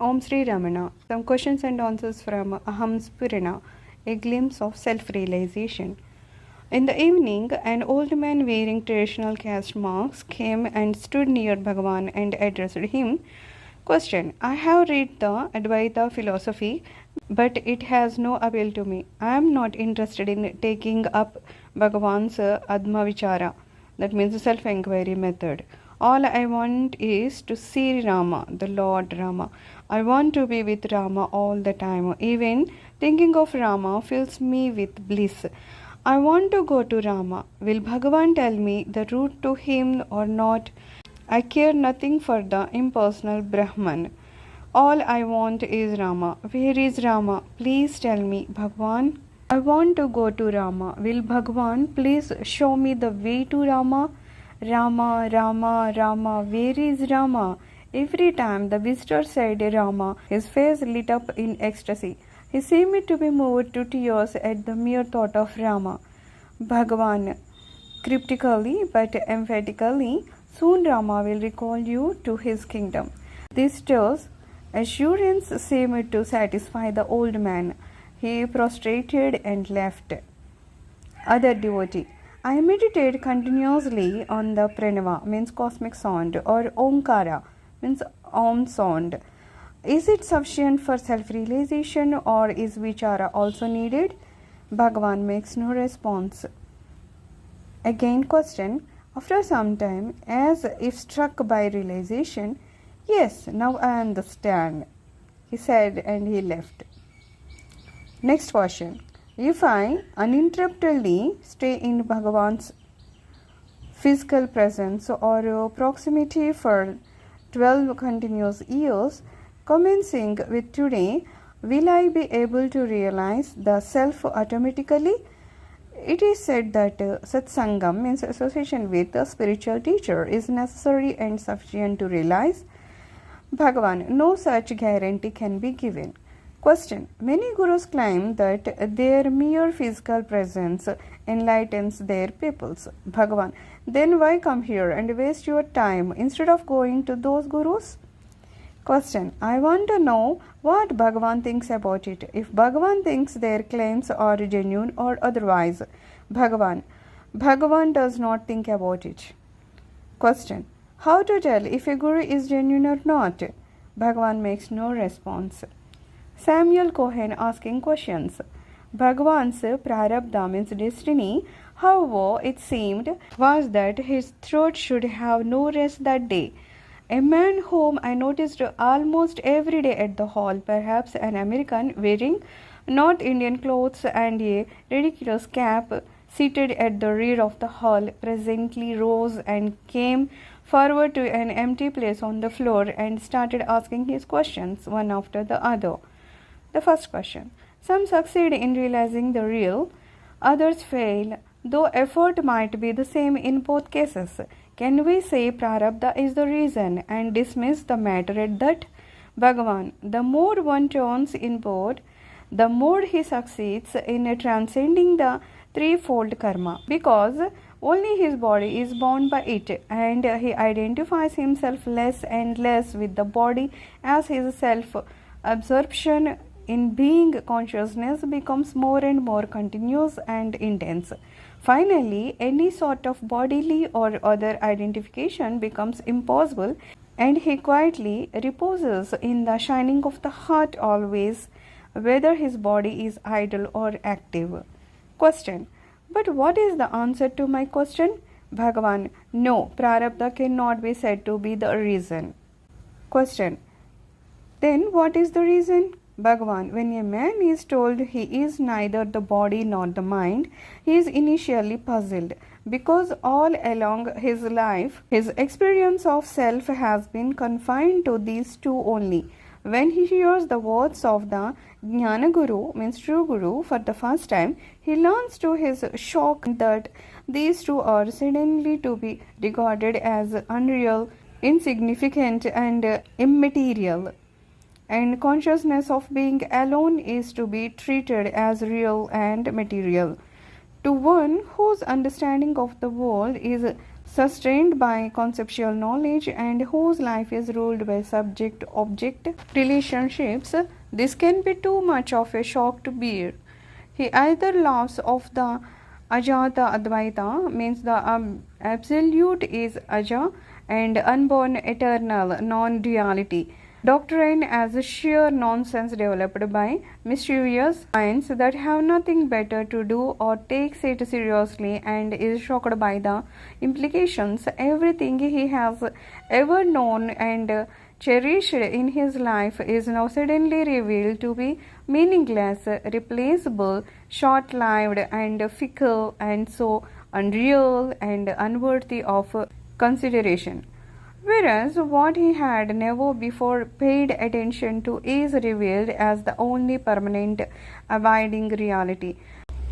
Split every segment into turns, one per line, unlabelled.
Om Sri Ramana. Some questions and answers from Aham Spurana, a glimpse of self-realization. In the evening, an old man wearing traditional caste marks came and stood near Bhagavan and addressed him. Question: I have read the Advaita philosophy, but it has no appeal to me. I am not interested in taking up Bhagavan's Adma Vichara, that means the self-inquiry method. All I want is to see Rama, the Lord Rama. I want to be with Rama all the time. Even thinking of Rama fills me with bliss. I want to go to Rama. Will Bhagavan tell me the route to him or not? I care nothing for the impersonal Brahman. All I want is Rama. Where is Rama? Please tell me, Bhagavan. I want to go to Rama. Will Bhagavan please show me the way to Rama? Rama, Rama, Rama, where is Rama? Every time the visitor said Rama, his face lit up in ecstasy. He seemed to be moved to tears at the mere thought of Rama. Bhagavan, cryptically but emphatically, soon Rama will recall you to his kingdom. This terse assurance seemed to satisfy the old man. He prostrated and left. Other devotee: I meditate continuously on the Pranava, means cosmic sound, or Omkara, means Om sound. Is it sufficient for self-realization, or is Vichara also needed? Bhagavan makes no response. Again question: after some time, as if struck by realization, yes, now I understand, he said, and he left. Next question: if I uninterruptedly stay in Bhagavan's physical presence or proximity for 12 continuous years, commencing with today, will I be able to realize the self automatically? It is said that satsangam, means association with a spiritual teacher, is necessary and sufficient to realize. Bhagavan: no such guarantee can be given. Question: many gurus claim that their mere physical presence enlightens their pupils. Bhagavan: then why come here and waste your time instead of going to those gurus? Question: I want to know what Bhagavan thinks about it. If Bhagavan thinks their claims are genuine or otherwise. Bhagavan: Bhagavan does not think about it. Question: how to tell if a guru is genuine or not? Bhagavan makes no response. Samuel Cohen asking questions. Bhagavan's prarabdha, means destiny, however, it seemed, was that his throat should have no rest that day. A man whom I noticed almost every day at the hall, perhaps an American, wearing North Indian clothes and a ridiculous cap, seated at the rear of the hall, presently rose and came forward to an empty place on the floor and started asking his questions one after the other. The first question: some succeed in realizing the real, others fail, though effort might be the same in both cases. Can we say prarabdha is the reason and dismiss the matter at that? Bhagavan: the more one turns inward, the more he succeeds in transcending the threefold karma, because only his body is bound by it, and he identifies himself less and less with the body as his self-absorption in being consciousness becomes more and more continuous and intense. Finally, any sort of bodily or other identification becomes impossible, and he quietly reposes in the shining of the heart always, whether his body is idle or active. Question: but what is the answer to my question? Bhagavan: no, prarabdha cannot be said to be the reason. Question: then what is the reason? Bhagavan: when a man is told he is neither the body nor the mind, he is initially puzzled, because all along his life his experience of self has been confined to these two only. When he hears the words of the Jnana Guru, means true Guru, for the first time, he learns to his shock that these two are suddenly to be regarded as unreal, insignificant, and immaterial, and consciousness of being alone is to be treated as real and material. To one whose understanding of the world is sustained by conceptual knowledge and whose life is ruled by subject object relationships. This can be too much of a shock to bear. He either laughs off the Ajata Advaita, means the absolute is Aja and unborn eternal non duality doctrine as a sheer nonsense developed by mischievous minds that have nothing better to do or takes it seriously and is shocked by the implications. Everything he has ever known and cherished in his life is now suddenly revealed to be meaningless, replaceable, short lived, and fickle, and so unreal and unworthy of consideration. Whereas what he had never before paid attention to is revealed as the only permanent abiding reality.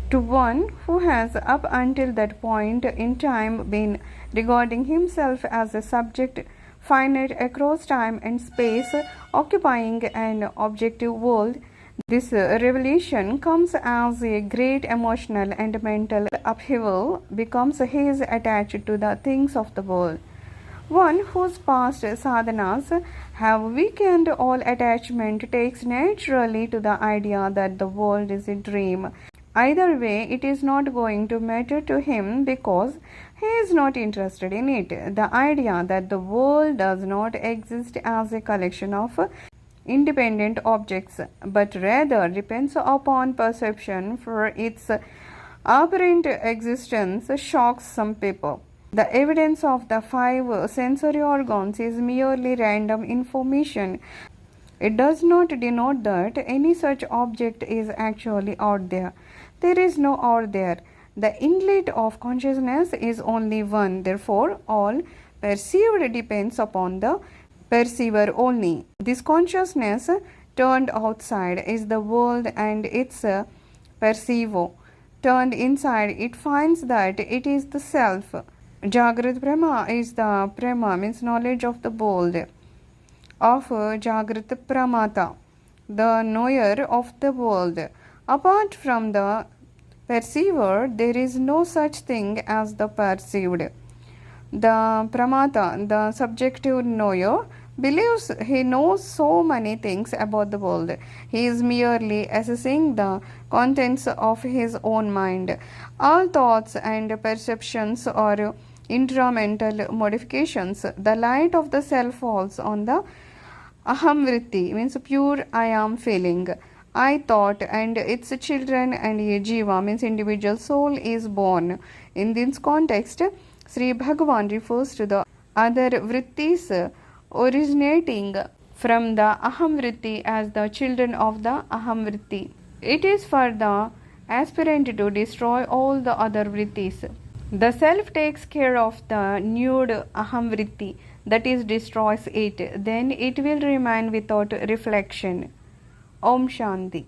To one who has up until that point in time been regarding himself as a subject finite across time and space, occupying an objective world, this revelation comes as a great emotional and mental upheaval becomes his attached to the things of the world. One whose past sadhanas have weakened all attachment takes naturally to the idea that the world is a dream. Either way, it is not going to matter to him because he is not interested in it. The idea that the world does not exist as a collection of independent objects, but rather depends upon perception for its apparent existence shocks some people. The evidence of the five sensory organs is merely random information. It does not denote that any such object is actually out there. There is no out there. The inlet of consciousness is only one. Therefore, all perceived depends upon the perceiver only. This consciousness turned outside is the world and its perceiver. Turned inside, it finds that it is the self. Jagrat Brahma is the Brahma, means knowledge of the world, of Jagrat Pramata, the knower of the world. Apart from the perceiver, there is no such thing as the perceived. The Pramata, the subjective knower, believes he knows so many things about the world. He is merely assessing the contents of his own mind. All thoughts and perceptions are intramental modifications. The light of the self falls on the aham vritti, means pure I am feeling, I thought, and its children, and a jiva, means individual soul, is born. In this context, Sri Bhagavan refers to the other vrittis originating from the aham vritti as the children of the aham vritti. It is for the aspirant to destroy all the other vrittis. The self takes care of the nude aham vritti, that is, destroys it. Then it will remain without reflection. Om Shanti.